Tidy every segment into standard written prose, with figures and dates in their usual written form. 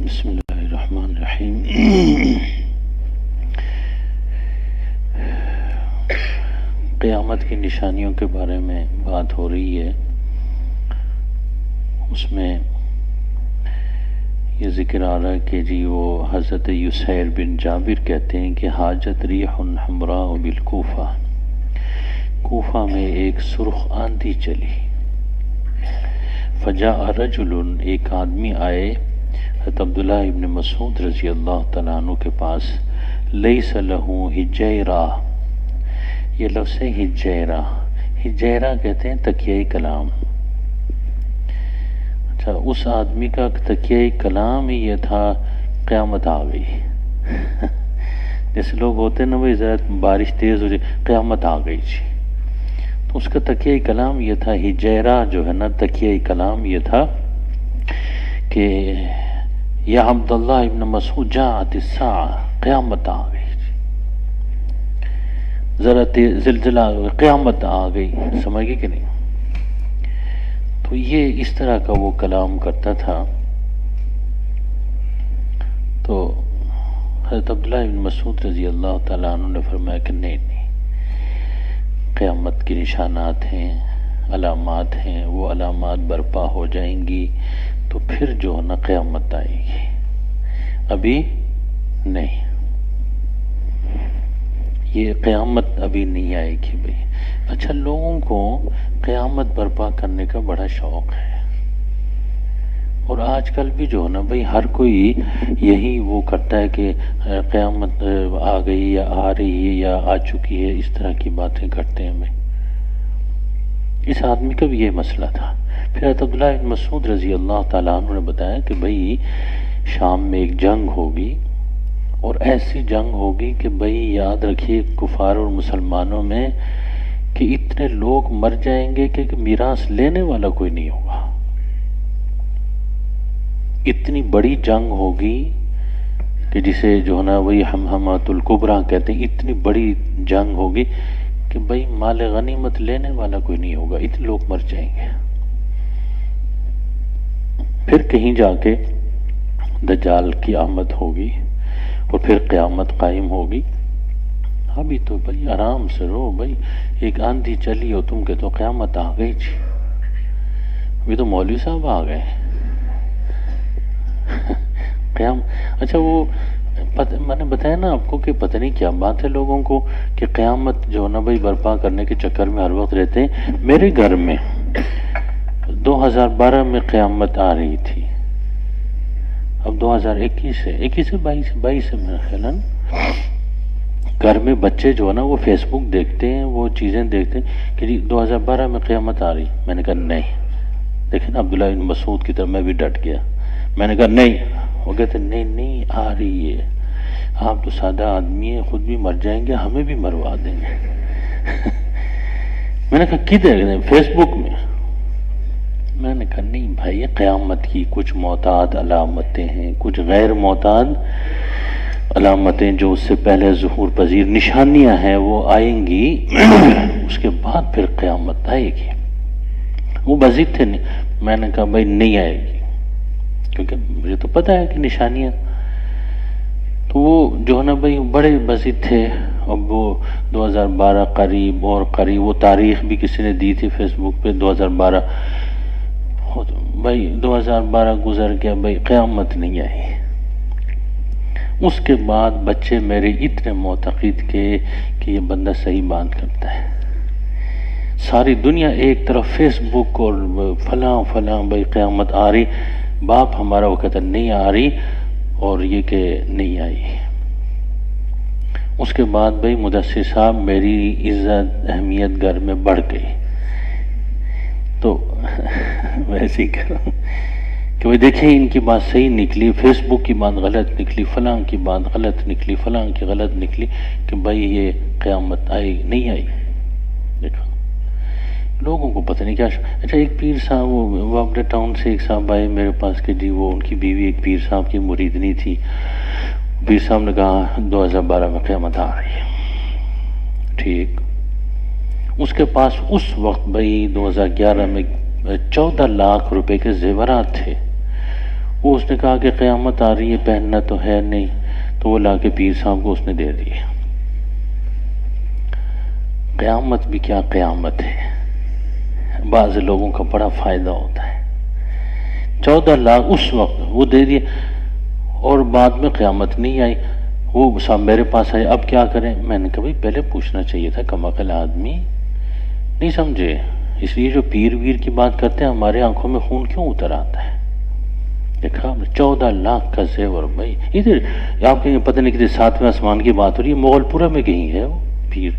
بسم اللہ الرحمن الرحیم۔ قیامت کی نشانیوں کے بارے میں بات ہو رہی ہے، اس میں یہ ذکر آ رہا ہے کہ جی وہ حضرت یسیر بن جابر کہتے ہیں کہ حاجت ریح حمراء بالکوفہ، کوفہ میں ایک سرخ آندھی چلی، فجاء رجل، ایک آدمی آئے حضرت عبداللہ ابن مسعود رضی اللہ تعالیٰ عنہ کے پاس، لیس لہ حجیرہ، یہ لفظ ہے حجیرہ، حجیرہ کہتے ہیں تکیہ کلام۔ اچھا، اس آدمی کا تکیہ کلام ہی یہ تھا قیامت آ گئی۔ جیسے لوگ ہوتے ہیں نا بھائی ذرا بارش تیز ہو جائے قیامت آ گئی جی، تو اس کا تکیہ کلام یہ تھا، حجیرہ جو ہے نا تکیہ کلام یہ تھا کہ یا عبداللہ ابن مسعود جاءت الساعہ، قیامت آ گئی، ذرا زلزلہ آ گئی، قیامت آ گئی، سمجھ گئے کہ نہیں؟ تو یہ اس طرح کا وہ کلام کرتا تھا۔ تو حضرت عبداللہ ابن مسعود رضی اللہ تعالیٰ عنہ نے فرمایا کہ نہیں، قیامت کے نشانات ہیں، علامات ہیں، وہ علامات برپا ہو جائیں گی تو پھر جو ہے نا قیامت آئے گی، ابھی نہیں، یہ قیامت ابھی نہیں آئے گی بھائی۔ اچھا، لوگوں کو قیامت برپا کرنے کا بڑا شوق ہے، اور آج کل بھی جو ہے نا بھائی ہر کوئی یہی وہ کرتا ہے کہ قیامت آ گئی یا آ رہی ہے یا آ چکی ہے، اس طرح کی باتیں کرتے ہیں بھائی۔ اس آدمی کا بھی یہ مسئلہ تھا۔ پھر حضرت عبداللہ بن مسعود رضی اللہ تعالیٰ عنہ نے بتایا کہ بھائی شام میں ایک جنگ ہوگی، اور ایسی جنگ ہوگی کہ بھائی یاد رکھیے کفار اور مسلمانوں میں کہ اتنے لوگ مر جائیں گے کہ میراث لینے والا کوئی نہیں ہوگا۔ اتنی بڑی جنگ ہوگی کہ جسے جو ہے نا وہی ہمہمۃ الکبریٰ کہتے ہیں، اتنی بڑی جنگ ہوگی کہ بھائی مال غنیمت لینے والا کوئی نہیں ہوگا، اتنے لوگ مر جائیں گے۔ پھر کہیں جا کے دجال کی آمد ہوگی اور پھر قیامت قائم ہوگی۔ ابھی تو بھائی آرام سے رہو بھائی، ایک آندھی چلی ہو تم کے تو قیامت آ گئی جی، ابھی تو مولوی صاحب آ گئے اچھا، وہ میں نے بتایا نا آپ کو کہ پتہ نہیں کیا بات ہے لوگوں کو کہ قیامت جو نا بھائی برپا کرنے کے چکر میں ہر وقت رہتے ہیں۔ میرے گھر میں 2012 میں قیامت آ رہی تھی، اب 2021 ہے، 22 میرا خیال ہے نا، گھر میں بچے جو ہے نا وہ فیس بک دیکھتے ہیں، وہ چیزیں دیکھتے ہیں کہ 2012 میں قیامت آ رہی۔ میں نے کہا نہیں، دیکھیں نا عبداللہ بن مسعود کی طرح میں بھی ڈٹ گیا، میں نے کہا نہیں، وہ کہتے نہیں آ رہی ہے، آپ تو سادہ آدمی ہیں، خود بھی مر جائیں گے، ہمیں بھی مروا دیں گے میں نے کہا کدھر؟ فیس بک میں۔ میں نے کہا نہیں بھائی، قیامت کی کچھ معتاد علامتیں ہیں، کچھ غیر معتاد علامتیں جو اس سے پہلے ظہور پذیر نشانیاں ہیں وہ آئیں گی، اس کے بعد پھر قیامت آئے گی۔ وہ بزید تھے، میں نے کہا بھائی نہیں آئے گی، کیونکہ مجھے تو پتہ ہے کہ نشانیاں، تو وہ جو ہے نا بھائی بڑے بزید تھے۔ اب وہ 2012 قریب اور قریب، وہ تاریخ بھی کسی نے دی تھی فیس بک پہ، 2012 بھائی 2012 گزر گیا بھائی، قیامت نہیں آئی۔ اس کے بعد بچے میرے اتنے معتقد کے کہ یہ بندہ صحیح بات کرتا ہے، ساری دنیا ایک طرف فیس بک اور فلاں بھائی قیامت آ رہی، باپ ہمارا وہ کہتا نہیں آ رہی، اور یہ کہ نہیں آئی۔ اس کے بعد بھائی مدثر صاحب میری عزت اہمیت گھر میں بڑھ گئی، تو ویسے ہی کر رہا ہوں کہ بھائی دیکھیں ان کی بات صحیح نکلی، فیس بک کی بات غلط نکلی، فلاں کی بات غلط نکلی، فلاں کی غلط نکلی، کہ بھائی یہ قیامت آئی نہیں آئی۔ دیکھو لوگوں کو پتہ نہیں کیا۔ اچھا، ایک پیر صاحب وہ اپنے ٹاؤن سے ایک صاحب آئے میرے پاس کہ جی وہ ان کی بیوی ایک پیر صاحب کی مریدنی تھی، پیر صاحب نے کہا 2012 میں قیامت آ رہی ہے، ٹھیک۔ اس کے پاس اس وقت بھائی 2011 میں 14 لاکھ روپے کے زیورات تھے، وہ اس نے کہا کہ قیامت آ رہی ہے، پہننا تو ہے نہیں، تو وہ لا کے پیر صاحب کو اس نے دے دیا۔ قیامت بھی کیا قیامت ہے، بعض لوگوں کا بڑا فائدہ ہوتا ہے۔ 14 لاکھ اس وقت وہ دے دیے، اور بعد میں قیامت نہیں آئی۔ وہ صاحب میرے پاس آئے، اب کیا کریں؟ میں نے کہا بھائی پہلے پوچھنا چاہیے تھا، کم عقل آدمی نہیں سمجھے، اس لیے جو پیر ویر کی بات کرتے ہیں ہمارے آنکھوں میں خون کیوں اتر آتا ہے؟ دیکھا 14 لاکھ کا زیور بھائی، ادھر آپ کہیں پتہ نہیں کسی 7ویں آسمان کی بات ہو رہی ہے، مغل پورہ میں کہیں ہے وہ پیر۔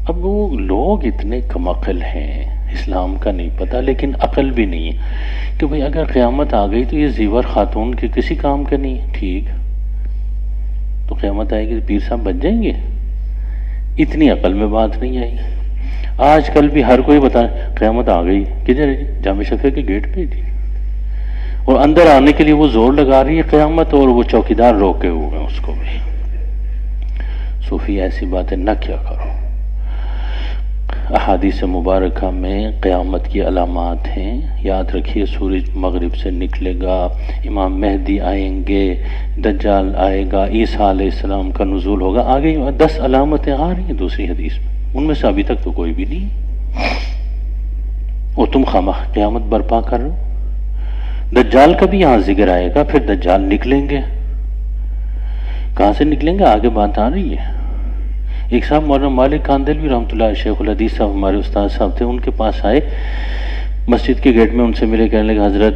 اب وہ لوگ اتنے کم عقل ہیں، اسلام کا نہیں پتہ لیکن عقل بھی نہیں ہے کہ بھئی اگر قیامت آ گئی تو یہ زیور خاتون کے کسی کام کا نہیں، ٹھیک تو قیامت آئے گی تو پیر صاحب بچ جائیں گے؟ اتنی عقل میں بات نہیں آئی۔ آج کل بھی ہر کوئی بتا قیامت آ گئی، کدھر ہے؟ جامع شفیع کے گیٹ پہ جی، اور اندر آنے کے لیے وہ زور لگا رہی ہے قیامت، اور وہ چوکیدار روکے ہوئے ہیں اس کو بھی۔ صوفی ایسی باتیں نہ کیا کرو۔ احادیث مبارکہ میں قیامت کی علامات ہیں، یاد رکھیے سورج مغرب سے نکلے گا، امام مہدی آئیں گے، دجال آئے گا، عیسیٰ علیہ السلام کا نزول ہوگا۔ آگے 10 علامتیں آ رہی ہیں دوسری حدیث میں، ان میں سے ابھی تک تو کوئی بھی نہیں، اور تم خواہ قیامت برپا کر رہے ہو۔ دجال کا بھی یہاں ذکر آئے گا، پھر دجال نکلیں گے، کہاں سے نکلیں گے آگے بات آ رہی ہے۔ ایک صاحب مولانا مالک کاندلوی رحمۃ اللہ شیخ الحدیث صاحب ہمارے استاد صاحب تھے، ان کے پاس آئے مسجد کے گیٹ میں، ان سے ملے، کہنے لگے حضرت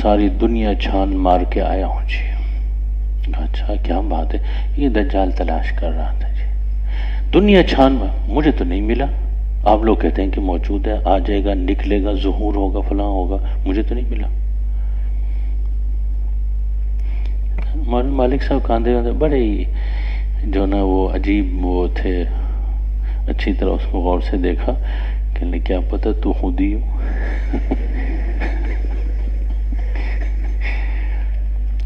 ساری دنیا چھان مار کے آیا ہوں جی۔ اچھا کیا بات ہے؟ یہ دجال تلاش کر رہا تھا جی، دنیا چھان مجھے تو نہیں ملا، آپ لوگ کہتے ہیں کہ موجود ہے، آ جائے گا، نکلے گا، ظہور ہوگا، فلاں ہوگا، مجھے تو نہیں ملا۔ مولانا مالک صاحب کاندے بڑے ہی جو نا وہ عجیب وہ تھے، اچھی طرح اس کو غور سے دیکھا، کہ کیا پتہ تو خود ہی ہو۔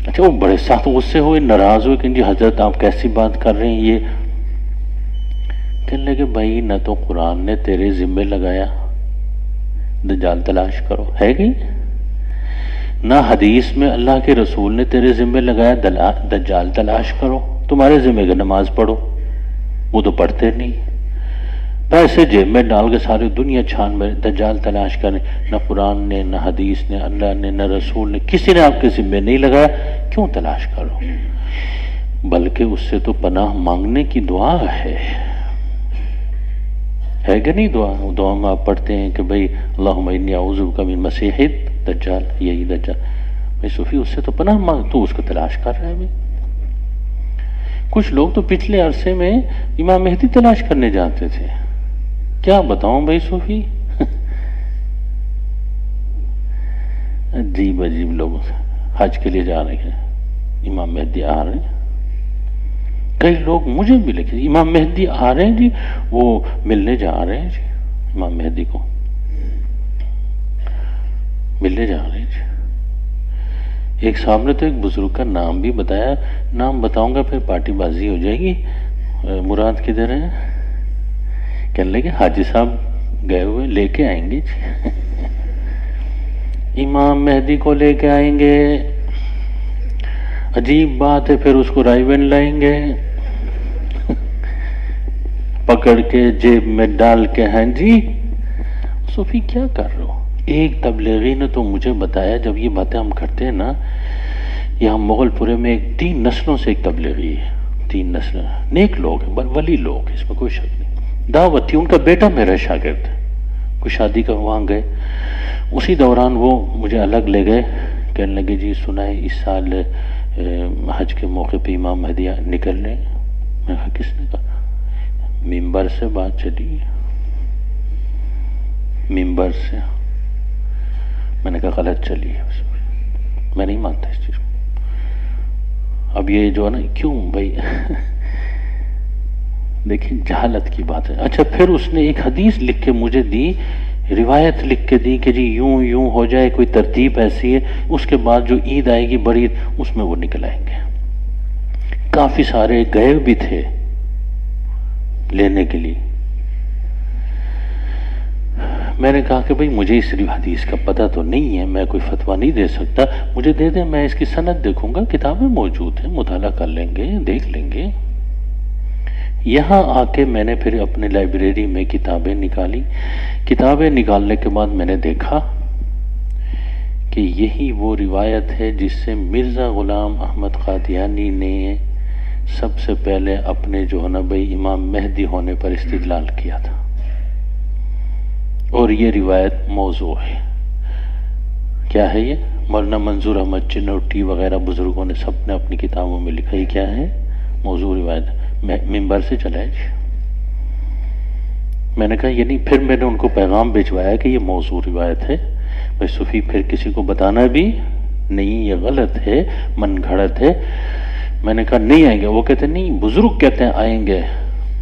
اچھا وہ بڑے سخت غصے ہوئے، ناراض ہوئے کہ جی حضرت آپ کیسی بات کر رہے ہیں، یہ کہنے لگے بھائی نہ تو قرآن نے تیرے ذمے لگایا دجال تلاش کرو، ہے کہ نہ حدیث میں اللہ کے رسول نے تیرے ذمے لگایا دجال تلاش کرو، تمہارے ذمے کا نماز پڑھو، وہ تو پڑھتے نہیں، پیسے جیب میں ڈال کے ساری دنیا چھان میں دجال تلاش کریں، نہ قرآن نے، نہ حدیث نے، اللہ نے، نہ رسول نے، کسی نے آپ کے ذمے نہیں لگایا، کیوں تلاش کرو؟ بلکہ اس سے تو پناہ مانگنے کی دعا ہے کہ نہیں؟ دعا میں آپ پڑھتے ہیں کہ بھئی اللہم انی اعوذ بک من مسیح دجال، یہی دجال، بھئی صوفی اس سے تو پناہ مانگ، تو اس کو تلاش کر رہے ہیں بھئی۔ کچھ لوگ تو پچھلے عرصے میں امام مہدی تلاش کرنے جاتے تھے، کیا بتاؤں بھائی صوفی، عجیب عجیب لوگ حج کے لیے جا رہے ہیں، امام مہدی آ رہے ہیں، کئی لوگ مجھے بھی لکھے امام مہدی آ رہے ہیں جی، وہ ملنے جا رہے ہیں جی، امام مہدی کو ملنے جا رہے ہیں جی۔ ایک صاحب نے تو ایک بزرگ کا نام بھی بتایا، نام بتاؤں گا پھر پارٹی بازی ہو جائے گی، مراد کدھر ہے؟ کہنے لگے حاجی صاحب گئے ہوئے، لے کے آئیں گے جی، امام مہدی کو لے کے آئیں گے، عجیب بات ہے، پھر اس کو رائیون لائیں گے پکڑ کے جیب میں ڈال کے، ہیں جی صوفی کیا کر رہے ہو؟ ایک تبلیغی نے تو مجھے بتایا، جب یہ باتیں ہم کرتے ہیں نا، یہاں مغل پورے میں 3 نسلوں سے ایک تبلیغی ہے، 3 نسل نیک لوگ ہیں، ولی لوگ، اس میں کوئی شک نہیں، دعوت تھی، ان کا بیٹا میرا شاگرد ہے، کوئی شادی کا وہاں گئے، اسی دوران وہ مجھے الگ لے گئے، کہنے لگے جی سنائے اس سال حج کے موقع پہ امام مہدی نکل رہے ہیں۔ میں کہا کس نے کہا؟ ممبر سے بات چلی، ممبر سے، میں نے کہا غلط چلی ہے، میں نہیں مانتا اس چیز کو۔ اب یہ جو ہے نا کیوں بھائی دیکھیں جہالت کی بات ہے۔ اچھا پھر اس نے ایک حدیث لکھ کے مجھے دی، روایت لکھ کے دی کہ جی یوں یوں ہو جائے، کوئی ترتیب ایسی ہے، اس کے بعد جو عید آئے گی بڑی عید، اس میں وہ نکل آئیں گے۔ کافی سارے گئے بھی تھے لینے کے لیے، میں نے کہا کہ بھئی مجھے اس حدیث کا پتہ تو نہیں ہے، میں کوئی فتویٰ نہیں دے سکتا، مجھے دے دیں، میں اس کی سند دیکھوں گا، کتابیں موجود ہیں، مطالعہ کر لیں گے، دیکھ لیں گے۔ یہاں آ کے میں نے پھر اپنے لائبریری میں کتابیں نکالی، کتابیں نکالنے کے بعد میں نے دیکھا کہ یہی وہ روایت ہے جس سے مرزا غلام احمد قادیانی نے سب سے پہلے اپنے جو ہے نا بھائی امام مہدی ہونے پر استدلال کیا تھا، اور یہ روایت موضوع ہے۔ کیا ہے یہ؟ مولانا منظور احمد چنوٹی وغیرہ بزرگوں نے سب نے اپنی کتابوں میں لکھا، یہ کیا ہے؟ موضوع روایت، ممبر سے چلا ہے جی۔ میں نے کہا یہ نہیں، پھر میں نے ان کو پیغام بھجوایا کہ یہ موضوع روایت ہے، بھائی صوفی پھر کسی کو بتانا بھی نہیں، یہ غلط ہے، من گھڑت ہے۔ میں نے کہا نہیں آئیں گے، وہ کہتے نہیں بزرگ کہتے ہیں آئیں گے۔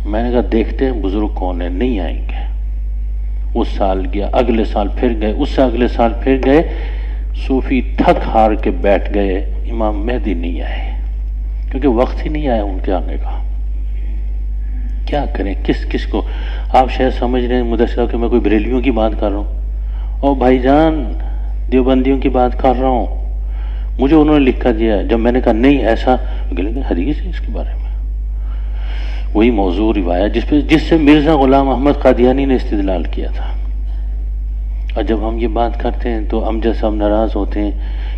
میں نے کہا دیکھتے ہیں بزرگ کون ہے، نہیں آئیں گے۔ اس سال گیا، اگلے سال پھر گئے، اس سے اگلے سال پھر گئے، صوفی تھک ہار کے بیٹھ گئے، امام مہدی نہیں آئے، کیونکہ وقت ہی نہیں آیا ان کے آنے کا۔ کیا کریں، کس کو؟ آپ شاید سمجھ رہے ہیں مدثر صاحب کہ میں کوئی بریلیوں کی بات کر رہا ہوں، اور بھائی جان دیوبندیوں کی بات کر رہا ہوں۔ مجھے انہوں نے لکھ کر دیا، جب میں نے کہا نہیں ایسا، حدیث ہے اس کے بارے میں، وہی موضوع روایت جس سے مرزا غلام احمد قادیانی نے استدلال کیا تھا۔ اور جب ہم یہ بات کرتے ہیں تو ہم جیسا ہم ناراض ہوتے ہیں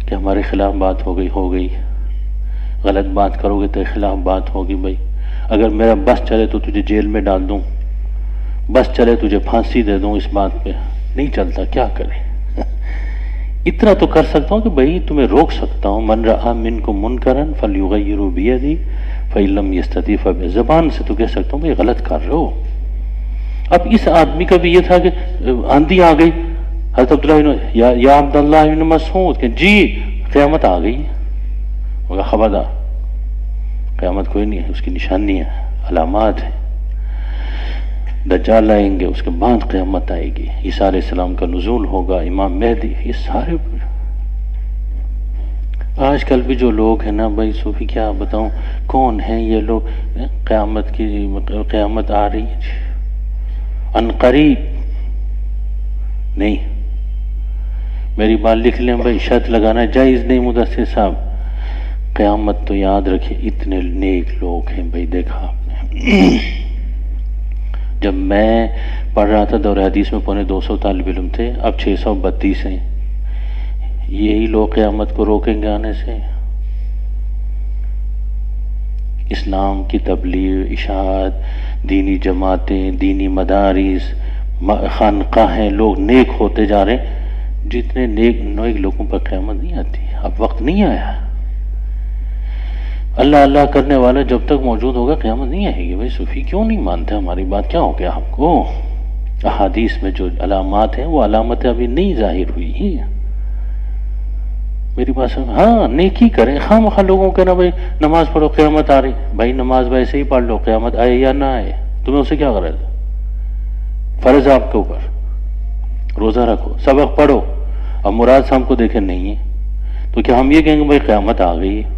کہ ہمارے خلاف بات ہو گئی، غلط بات کرو گے تو خلاف بات ہوگی۔ بھائی اگر میرا بس چلے تو تجھے جیل میں ڈال دوں، بس چلے تجھے پھانسی دے دوں، اس بات پہ نہیں چلتا، کیا کریں؟ اتنا تو کر سکتا ہوں کہ بھائی تمہیں روک سکتا ہوں، من رأى منکم منکرا فلیغیرہ بیدہ فإن لم یستطع فبلسانہ، زبان سے تو کہہ سکتا ہوں بھائی غلط کر رہے ہو۔ اب اس آدمی کا بھی یہ تھا کہ آندھی آ گئی، حضرت عبداللہ یا عبداللہ بن مسعود کہ جی قیامت آ گئی، مگر خبردار قیامت کوئی نہیں ہے، اس کی نشانی ہے، علامات ہیں، دجال آئیں گے، اس کے بعد قیامت آئے گی، عیسیٰ علیہ السلام کا نزول ہوگا، امام مہدی، یہ سارے۔ آج کل بھی جو لوگ ہیں نا بھائی صوفی، کیا بتاؤں کون ہیں یہ لوگ، قیامت آ رہی ہے ان قریب، نہیں میری بات لکھ لیں بھائی، شرط لگانا جائز نہیں مدثر صاحب، قیامت تو یاد رکھے اتنے نیک لوگ ہیں بھائی، دیکھا آپ نے۔ جب میں پڑھ رہا تھا دور حدیث میں 250 طالب علم تھے، اب 632 ہیں، یہی لوگ قیامت کو روکیں گے آنے سے؟ اسلام کی تبلیغ، اشاعت، دینی جماعتیں، دینی مدارس، خانقاہیں، لوگ نیک ہوتے جا رہے ہیں، جتنے نیک لوگوں پر قیامت نہیں آتی، اب وقت نہیں آیا۔ اللہ اللہ کرنے والا جب تک موجود ہوگا قیامت نہیں آئے گی۔ بھائی صوفی کیوں نہیں مانتے ہماری بات؟ کیا ہو گیا آپ کو؟ احادیث میں جو علامات ہیں وہ علامتیں ابھی نہیں ظاہر ہوئی ہیں۔ میری بات سمجھ؟ ہاں نیکی کریں، خواہ مخواہ لوگوں کے نا بھائی نماز پڑھو قیامت آ رہی، بھائی نماز ویسے ہی پڑھ لو، قیامت آئے یا نہ آئے تمہیں اسے کیا غرض ہے؟ فرض آپ کے اوپر، روزہ رکھو، سبق پڑھو، اب مراد سے ہم کو دیکھے نہیں ہے تو کیا ہم یہ کہیں گے بھائی قیامت آ گئی ہے؟